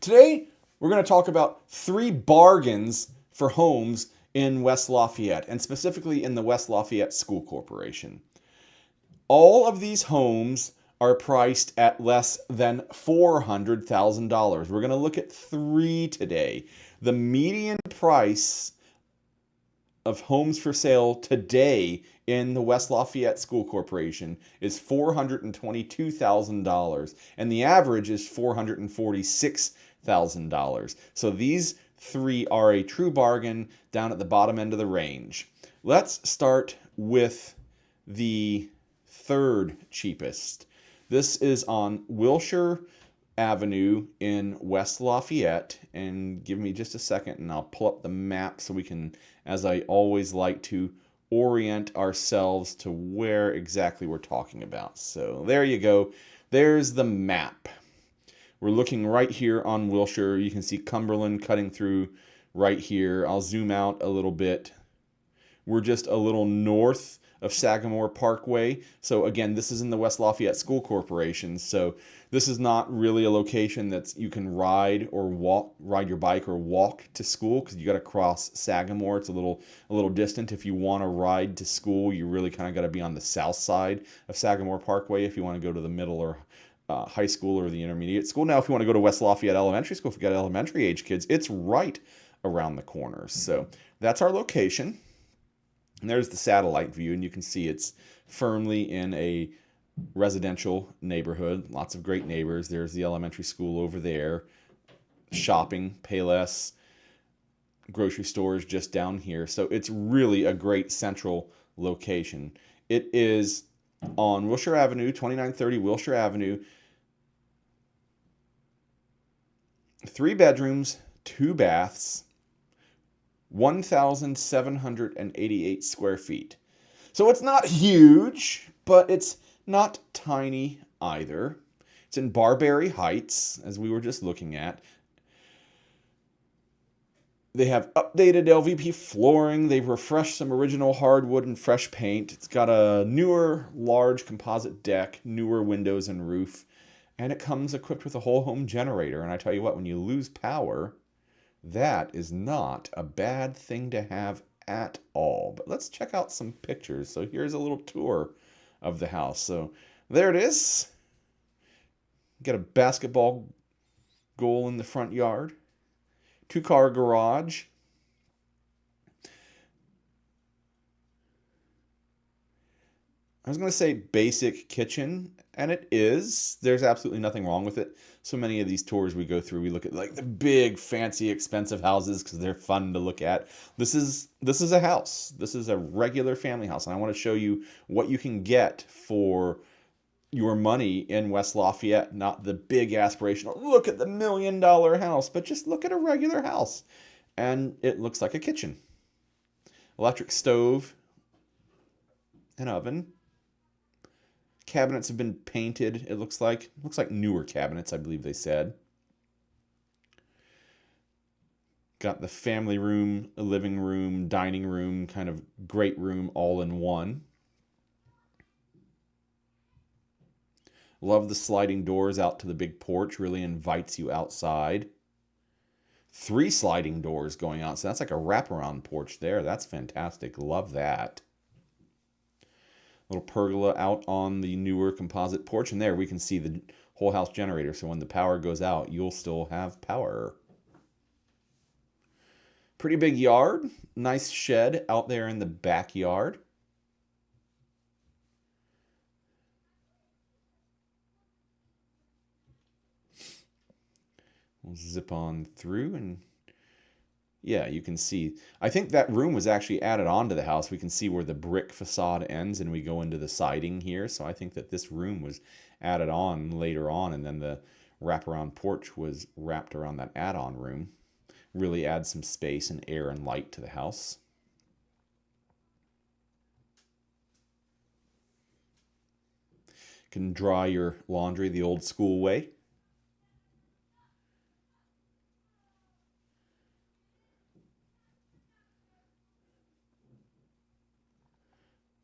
Today, we're going to talk about 3 bargains for homes in West Lafayette, and specifically in the West Lafayette School Corporation. All of these homes are priced at less than $400,000. We're going to look at 3 today. The median price of homes for sale today in the West Lafayette School Corporation is $422,000, and the average is $446,000. So these 3 are a true bargain down at the bottom end of the range. Let's start with the third cheapest. This is on Wilshire Avenue in West Lafayette, and give me just a second and I'll pull up the map so we can, as I always like to, orient ourselves to where exactly we're talking about. So there you go. There's the map. We're looking right here on Wilshire. You can see Cumberland cutting through right here. I'll zoom out a little bit. We're just a little north of Sagamore Parkway. So again, this is in the West Lafayette School Corporation. So this is not really a location that you can ride your bike or walk to school, because you got to cross Sagamore. It's a little distant. If you want to ride to school, you really kind of got to be on the south side of Sagamore Parkway if you want to go to the middle or high school or the intermediate school. Now, if you want to go to West Lafayette Elementary School, if you got elementary age kids, it's right around the corner. So that's our location. And there's the satellite view, and you can see it's firmly in a residential neighborhood. Lots of great neighbors. There's the elementary school over there. Shopping, Payless, grocery stores just down here. So it's really a great central location. It is on Wilshire Avenue, 2930 Wilshire Avenue. 3 bedrooms, 2 baths. 1,788 square feet. So it's not huge, but it's not tiny either. It's in Barbary Heights, as we were just looking at. They have updated LVP flooring. They've refreshed some original hardwood and fresh paint. It's got a newer, large composite deck, newer windows and roof, and it comes equipped with a whole home generator. And I tell you what, when you lose power, that is not a bad thing to have at all. But let's check out some pictures. So here's a little tour of the house. So there it is. Got a basketball goal in the front yard. 2-car garage. I was going to say basic kitchen, and it is. There's absolutely nothing wrong with it. So many of these tours we go through, we look at like the big, fancy, expensive houses because they're fun to look at. This is a house. This is a regular family house, and I want to show you what you can get for your money in West Lafayette. Not the big aspirational, look at the $1 million house, but just look at a regular house, and it looks like a kitchen. Electric stove, an oven. Cabinets have been painted, it looks like. Looks like newer cabinets, I believe they said. Got the family room, a living room, dining room, kind of great room all in one. Love the sliding doors out to the big porch, really invites you outside. 3 sliding doors going out, so that's like a wraparound porch there. That's fantastic, love that. Little pergola out on the newer composite porch, and there we can see the whole house generator, so when the power goes out, you'll still have power. Pretty big yard, nice shed out there in the backyard. We'll zip on through, and yeah, you can see. I think that room was actually added onto the house. We can see where the brick facade ends, and we go into the siding here. So I think that this room was added on later on, and then the wraparound porch was wrapped around that add-on room. Really adds some space and air and light to the house. Can dry your laundry the old school way.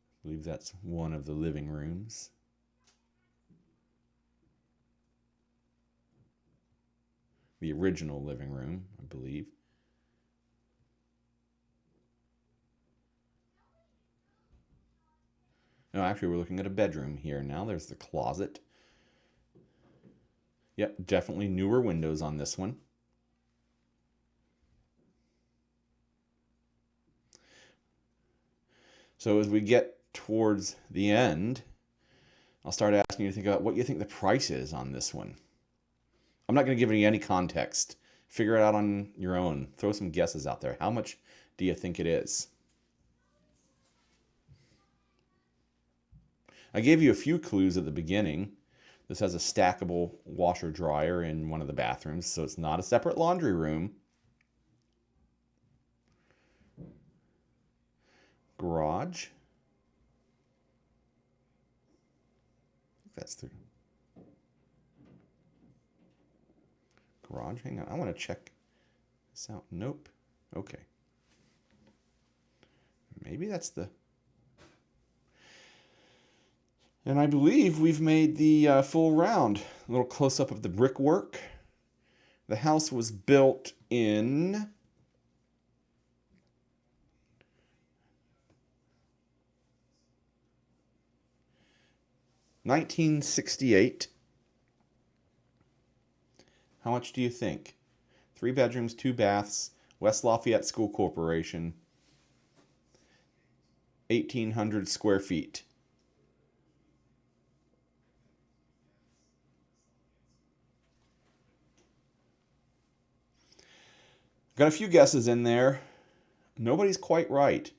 I believe that's one of the living rooms. the original living room, I believe. No, actually, we're looking at a bedroom here now. There's the closet. Yep, definitely newer windows on this one. So as we get towards the end, I'll start asking you to think about what you think the price is on this one. I'm not going to give you any context. Figure it out on your own. Throw some guesses out there. How much do you think it is? I gave you a few clues at the beginning. This has a stackable washer dryer in one of the bathrooms, so it's not a separate laundry room. Garage. That's the garage. Hang on, I want to check this out. Nope. Okay. Maybe that's the... And I believe we've made the full round. A little close-up of the brickwork. The house was built in 1968. How much do you think? 3 bedrooms, 2 baths, West Lafayette School Corporation, 1,800 square feet. Got a few guesses in there. Nobody's quite right.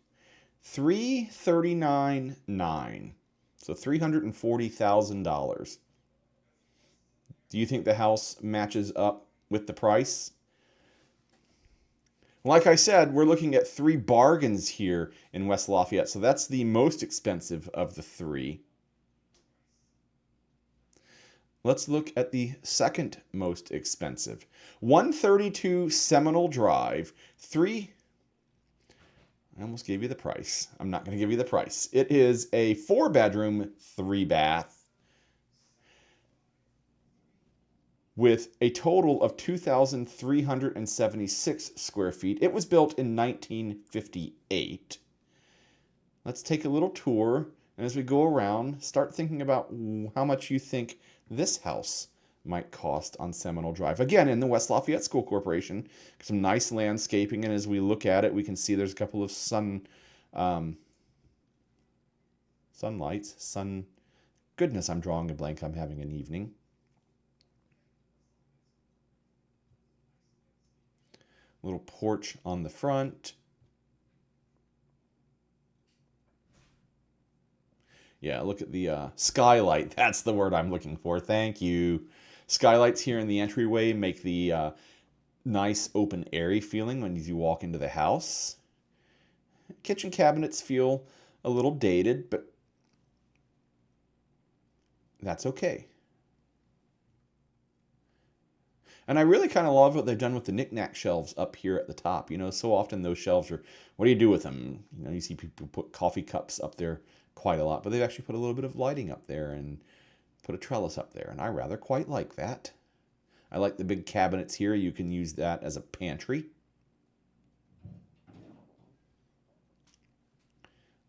$339,900. So $340,000. Do you think the house matches up with the price? Like I said, we're looking at 3 bargains here in West Lafayette. So that's the most expensive of the 3. Let's look at the second most expensive. 132 Seminole Drive. I almost gave you the price. I'm not going to give you the price. It is a 4-bedroom, 3-bath with a total of 2,376 square feet. It was built in 1958. Let's take a little tour. And as we go around, start thinking about how much you think this house might cost on Seminole Drive. Again, in the West Lafayette School Corporation. Some nice landscaping, and as we look at it, we can see there's a couple of sunlights. Goodness, I'm drawing a blank. I'm having an evening. Little porch on the front. Yeah, look at the skylight. That's the word I'm looking for. Thank you. Skylights here in the entryway make the nice open airy feeling when you walk into the house. Kitchen cabinets feel a little dated, but that's okay. And I really kind of love what they've done with the knick-knack shelves up here at the top. You know, so often those shelves are, what do you do with them? You know, you see people put coffee cups up there quite a lot, but they've actually put a little bit of lighting up there and put a trellis up there, and I rather quite like that. I like the big cabinets here. You can use that as a pantry.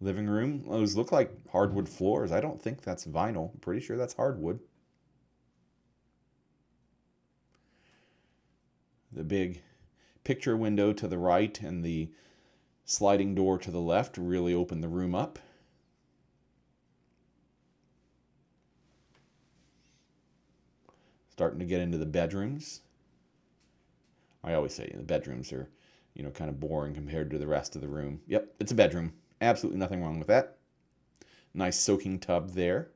Living room. Those look like hardwood floors. I don't think that's vinyl. I'm pretty sure that's hardwood. The big picture window to the right and the sliding door to the left really open the room up. Starting to get into the bedrooms. I always say the bedrooms are, you know, kind of boring compared to the rest of the room. Yep, it's a bedroom. Absolutely nothing wrong with that. Nice soaking tub there.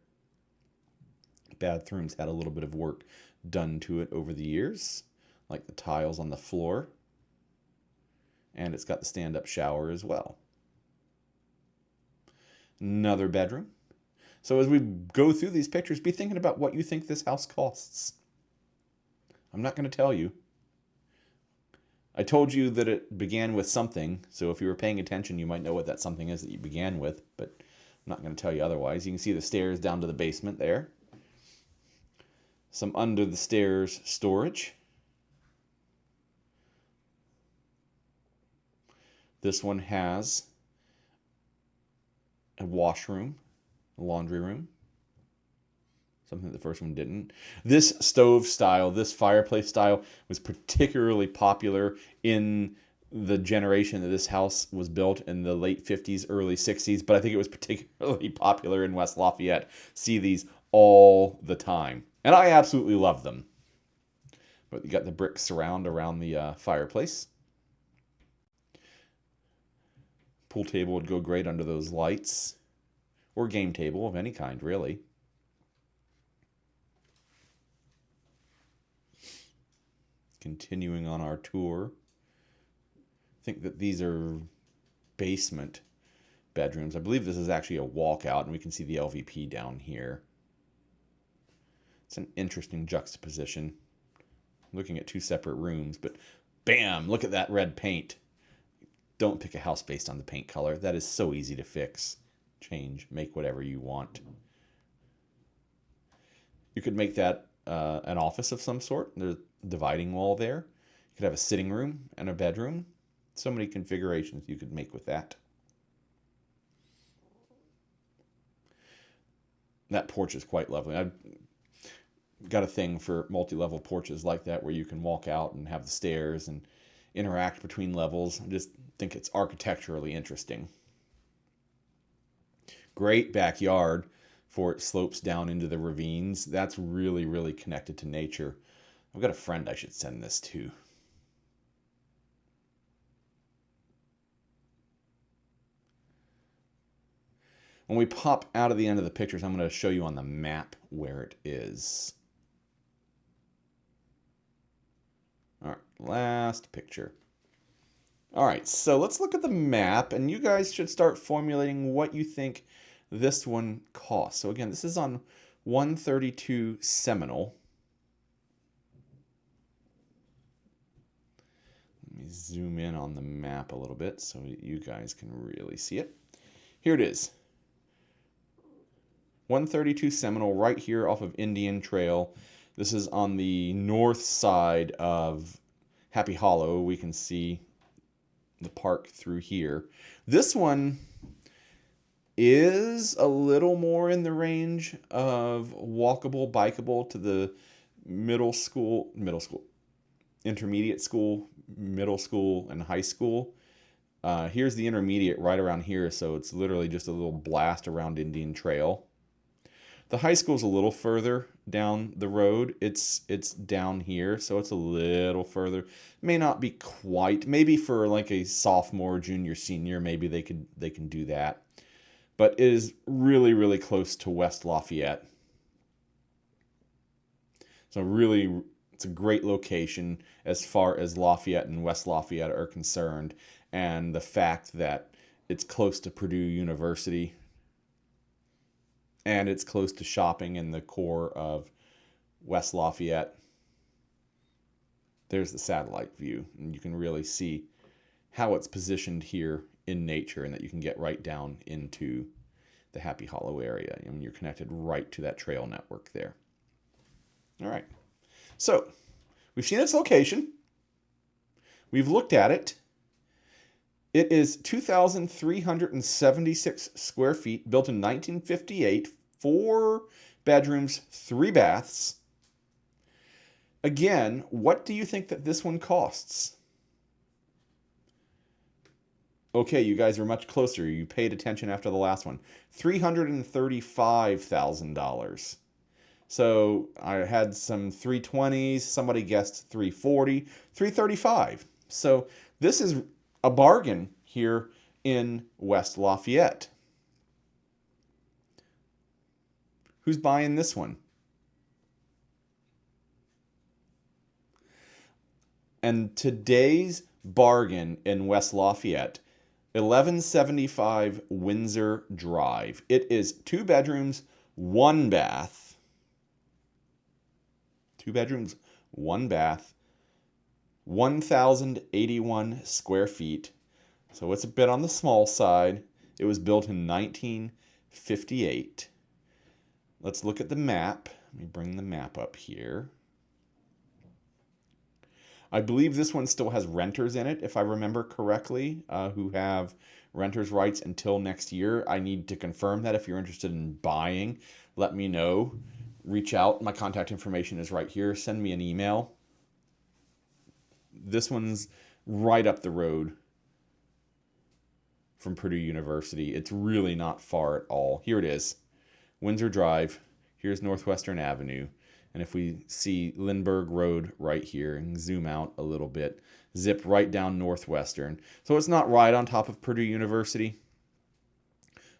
Bathroom's had a little bit of work done to it over the years, like the tiles on the floor. And it's got the stand-up shower as well. Another bedroom. So as we go through these pictures, be thinking about what you think this house costs. I'm not going to tell you. I told you that it began with something, so if you were paying attention, you might know what that something is that you began with, but I'm not going to tell you otherwise. You can see the stairs down to the basement there. Some under the stairs storage. This one has a washroom, a laundry room, something that the first one didn't. This stove style, this fireplace style, was particularly popular in the generation that this house was built in the late 50s, early 60s, but I think it was particularly popular in West Lafayette. See these all the time, and I absolutely love them. But you got the brick surround around the fireplace. Pool table would go great under those lights, or game table of any kind, really. Continuing on our tour, I think that these are basement bedrooms. I believe this is actually a walkout, and we can see the LVP down here. It's an interesting juxtaposition. Looking at two separate rooms, but bam, look at that red paint. Don't pick a house based on the paint color. That is so easy to fix, change, make whatever you want. You could make that an office of some sort. There's a dividing wall there. You could have a sitting room and a bedroom. So many configurations you could make with that. That porch is quite lovely. I've got a thing for multi-level porches like that where you can walk out and have the stairs and interact between levels. I just think it's architecturally interesting. Great backyard for it slopes down into the ravines. That's really, really connected to nature. I've got a friend I should send this to. When we pop out of the end of the pictures, I'm going to show you on the map where it is. All right, last picture. All right, so let's look at the map, and you guys should start formulating what you think this one costs. So again, this is on 132 Seminole. Let me zoom in on the map a little bit so you guys can really see it. Here it is. 132 Seminole, right here off of Indian Trail. This is on the north side of Happy Hollow. We can see the park through here. This one is a little more in the range of walkable, bikeable to the intermediate school, middle school, and high school. Here's the intermediate right around here, so it's literally just a little blast around Indian Trail. The high school's a little further down the road. It's down here, so it's a little further. May not be quite. Maybe for like a sophomore, junior, senior, maybe they can do that. But it is really, really close to West Lafayette. So really, it's a great location as far as Lafayette and West Lafayette are concerned. And the fact that it's close to Purdue University, and it's close to shopping in the core of West Lafayette. There's the satellite view, and you can really see how it's positioned here in nature, and that you can get right down into the Happy Hollow area. I mean, you're connected right to that trail network there. All right. So we've seen its location. We've looked at it. It is 2,376 square feet, built in 1958, 4 bedrooms, 3 baths. Again, what do you think that this one costs? Okay, you guys are much closer. You paid attention after the last one. $335,000. So I had some 320s. Somebody guessed 340, 335. So this is a bargain here in West Lafayette. Who's buying this one? And today's bargain in West Lafayette, 1175 Windsor Drive. It is 2 bedrooms, 1 bath. 2 bedrooms, 1 bath. 1,081 square feet. So it's a bit on the small side. It was built in 1958. Let's look at the map. Let me bring the map up here. I believe this one still has renters in it, if I remember correctly, who have renters' rights until next year. I need to confirm that. If you're interested in buying, let me know. Reach out. My contact information is right here. Send me an email. This one's right up the road from Purdue University. It's really not far at all. Here it is. Windsor Drive. Here's Northwestern Avenue. And if we see Lindbergh Road right here and zoom out a little bit, zip right down Northwestern. So it's not right on top of Purdue University,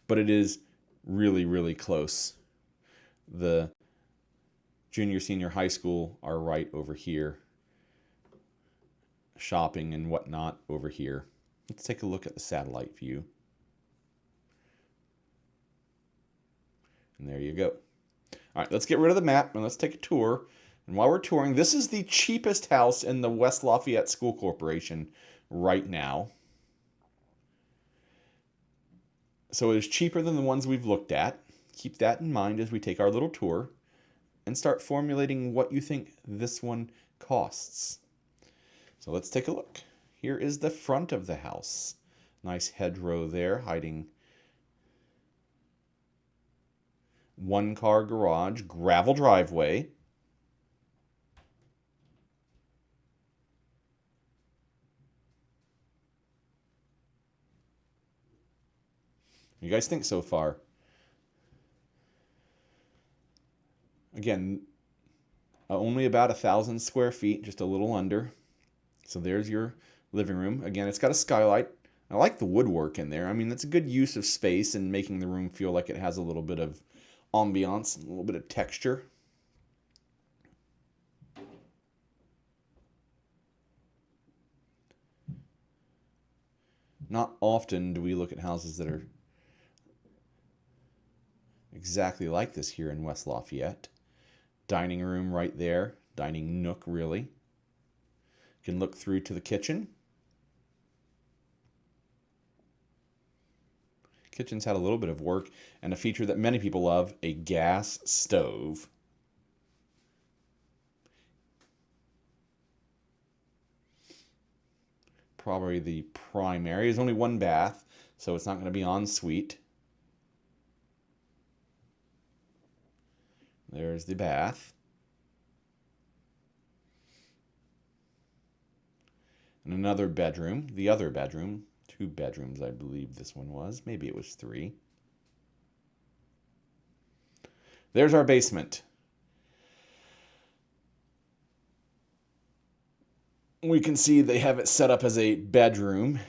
but it is really, really close. The junior, senior high school are right over here. Shopping and whatnot over here. Let's take a look at the satellite view. And there you go. All right, let's get rid of the map and let's take a tour. And while we're touring, this is the cheapest house in the West Lafayette School Corporation right now. So it is cheaper than the ones we've looked at. Keep that in mind as we take our little tour and start formulating what you think this one costs. So let's take a look. Here is the front of the house. Nice hedgerow there, hiding one-car garage, gravel driveway. What do you guys think so far? Again, only about 1,000 square feet, just a little under. So there's your living room. Again, it's got a skylight. I like the woodwork in there. I mean, that's a good use of space and making the room feel like it has a little bit of ambiance, a little bit of texture. Not often do we look at houses that are exactly like this here in West Lafayette. Dining room right there, dining nook really. You can look through to the kitchen. Kitchen's had a little bit of work, and a feature that many people love, a gas stove. Probably the primary. There's only one bath, so it's not going to be en suite. There's the bath. And another bedroom, the other bedroom. 2 bedrooms, I believe this one was. Maybe it was 3. There's our basement. We can see they have it set up as a bedroom,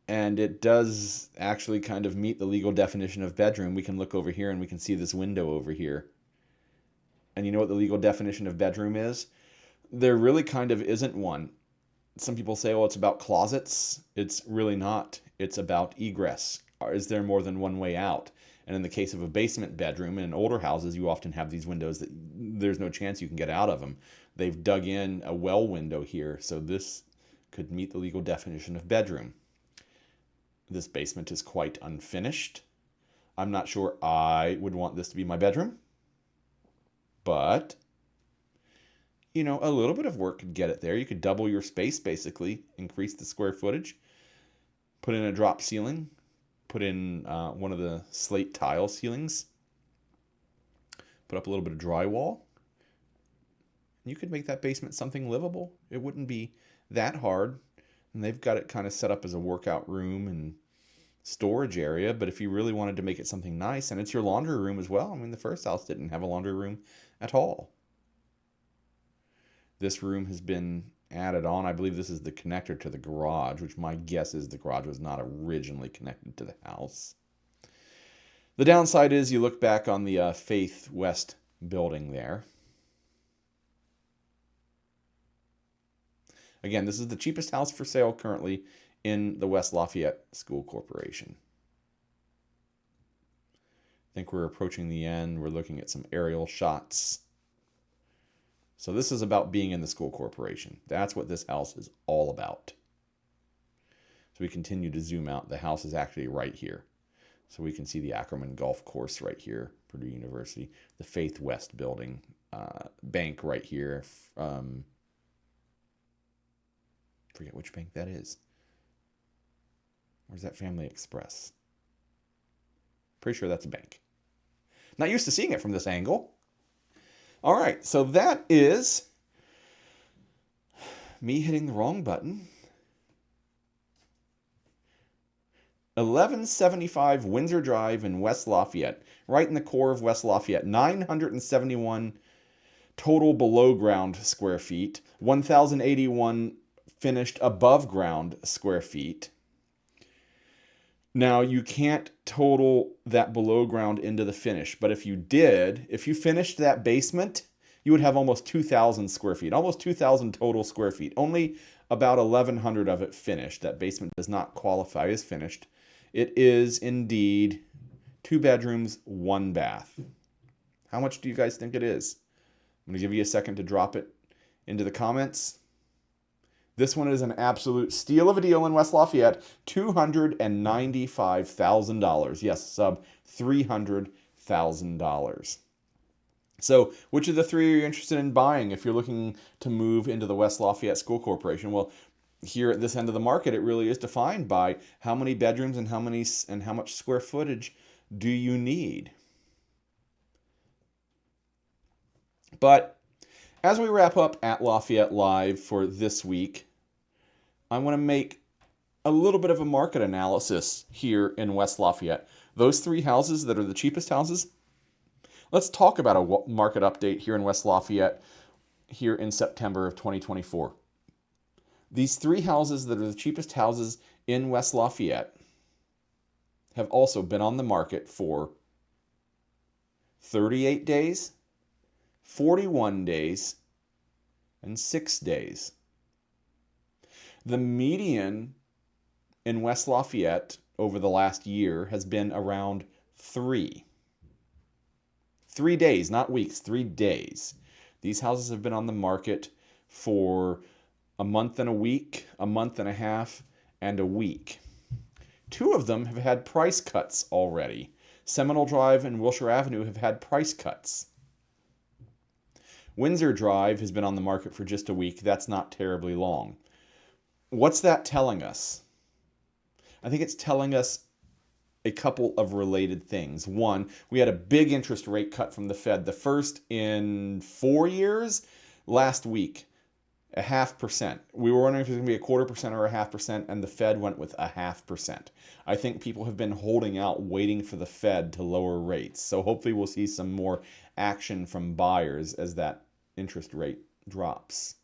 and it does actually kind of meet the legal definition of bedroom. We can look over here and we can see this window over here. And you know what the legal definition of bedroom is? There really kind of isn't one. Some people say, well, it's about closets. It's really not. It's about egress. Is there more than one way out? And in the case of a basement bedroom, in older houses, you often have these windows that there's no chance you can get out of them. They've dug in a well window here, so this could meet the legal definition of bedroom. This basement is quite unfinished. I'm not sure I would want this to be my bedroom, but you know, a little bit of work could get it there. You could double your space, basically, increase the square footage, put in a drop ceiling, put in one of the slate tile ceilings, put up a little bit of drywall. You could make that basement something livable. It wouldn't be that hard. And they've got it kind of set up as a workout room and storage area. But if you really wanted to make it something nice, and it's your laundry room as well. I mean, the first house didn't have a laundry room at all. This room has been added on. I believe this is the connector to the garage, which my guess is the garage was not originally connected to the house. The downside is you look back on the Faith West building there. Again, this is the cheapest house for sale currently in the West Lafayette School Corporation. I think we're approaching the end. We're looking at some aerial shots. So this is about being in the school corporation. That's what this house is all about. So we continue to zoom out. The house is actually right here. So we can see the Ackerman Golf Course right here, Purdue University. The Faith West building, bank right here. forget which bank that is. Or is that Family Express? Pretty sure that's a bank. Not used to seeing it from this angle. All right, so that is me hitting the wrong button. 1175 Windsor Drive in West Lafayette, right in the core of West Lafayette. 971 total below ground square feet, 1,081 finished above ground square feet. Now, you can't total that below ground into the finish, but if you did, if you finished that basement, you would have almost 2,000 square feet, almost 2,000 total square feet. Only about 1,100 of it finished. That basement does not qualify as finished. It is indeed 2 bedrooms, 1 bath. How much do you guys think it is? I'm going to give you a second to drop it into the comments. This one is an absolute steal of a deal in West Lafayette, $295,000. Yes, sub $300,000. So, which of the three are you interested in buying if you're looking to move into the West Lafayette School Corporation? Well, here at this end of the market, it really is defined by how many bedrooms and how much square footage do you need. But as we wrap up at Lafayette Live for this week, I want to make a little bit of a market analysis here in West Lafayette. Those 3 houses that are the cheapest houses, let's talk about a market update here in West Lafayette here in September of 2024. These 3 houses that are the cheapest houses in West Lafayette have also been on the market for 38 days, 41 days, and 6 days. The median in West Lafayette over the last year has been around 3. 3 days, not weeks, 3 days. These houses have been on the market for a month and a week, a month and a half, and a week. 2 of them have had price cuts already. Seminole Drive and Wilshire Avenue have had price cuts. Windsor Drive has been on the market for just a week. That's not terribly long. What's that telling us? I think it's telling us a couple of related things. One, we had a big interest rate cut from the Fed, the first in 4 years, last week, 0.5%. We were wondering if it was going to be 0.25% or 0.5%, and the Fed went with 0.5%. I think people have been holding out, waiting for the Fed to lower rates. So hopefully we'll see some more action from buyers as that interest rate drops.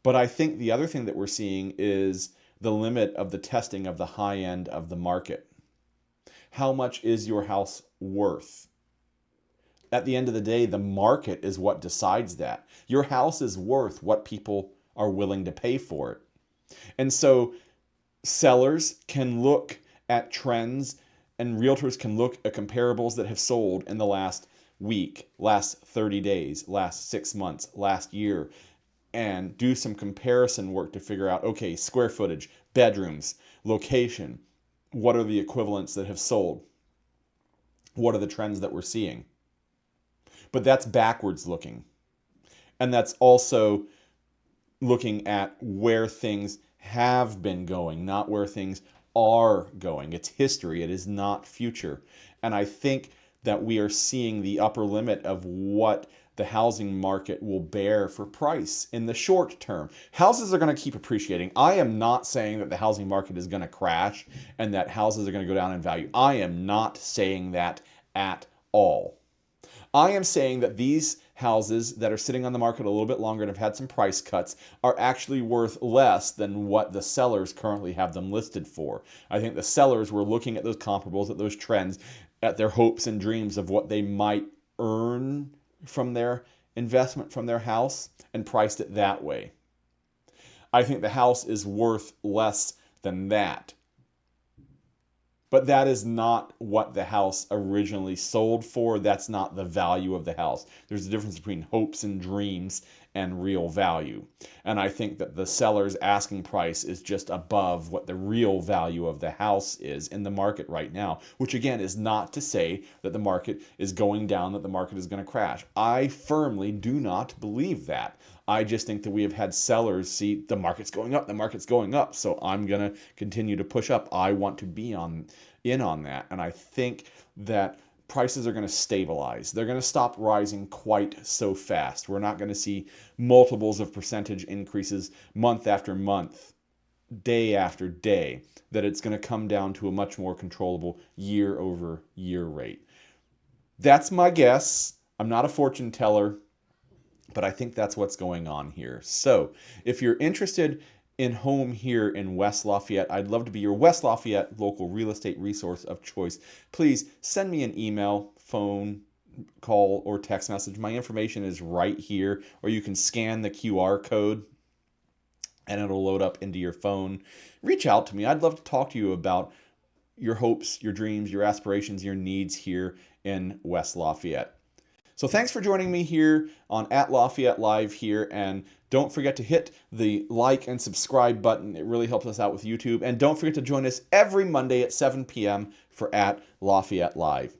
But I think the other thing that we're seeing is the limit of the testing of the high end of the market. How much is your house worth? At the end of the day, the market is what decides that. Your house is worth what people are willing to pay for it. And so sellers can look at trends and realtors can look at comparables that have sold in the last week, last 30 days, last 6 months, last year, and do some comparison work to figure out, okay, square footage, bedrooms, location, what are the equivalents that have sold? What are the trends that we're seeing? But that's backwards looking. And that's also looking at where things have been going, not where things are going. It's history, it is not future. And I think that we are seeing the upper limit of what the housing market will bear for price in the short term. Houses are going to keep appreciating. I am not saying that the housing market is going to crash and that houses are going to go down in value. I am not saying that at all. I am saying that these houses that are sitting on the market a little bit longer and have had some price cuts are actually worth less than what the sellers currently have them listed for. I think the sellers were looking at those comparables, at those trends, at their hopes and dreams of what they might earn from their investment, from their house, and priced it that way. I think the house is worth less than that. But that is not what the house originally sold for. That's not the value of the house. There's a difference between hopes and dreams and real value. And I think that the seller's asking price is just above what the real value of the house is in the market right now, which again is not to say that the market is going down, that the market is going to crash. I firmly do not believe that. I just think that we have had sellers see the market's going up, the market's going up, so I'm going to continue to push up. I want to be in on that. And I think that prices are going to stabilize. They're going to stop rising quite so fast. We're not going to see multiples of percentage increases month after month, day after day, that it's going to come down to a much more controllable year-over-year rate. That's my guess. I'm not a fortune teller, but I think that's what's going on here. So if you're interested in home here in West Lafayette, I'd love to be your West Lafayette local real estate resource of choice. Please send me an email, phone, call, or text message. My information is right here, or you can scan the QR code and it'll load up into your phone. Reach out to me. I'd love to talk to you about your hopes, your dreams, your aspirations, your needs here in West Lafayette. So thanks for joining me here on @Lafayette Live here, and don't forget to hit the like and subscribe button. It really helps us out with YouTube. And don't forget to join us every Monday at 7 p.m. for @Lafayette Live.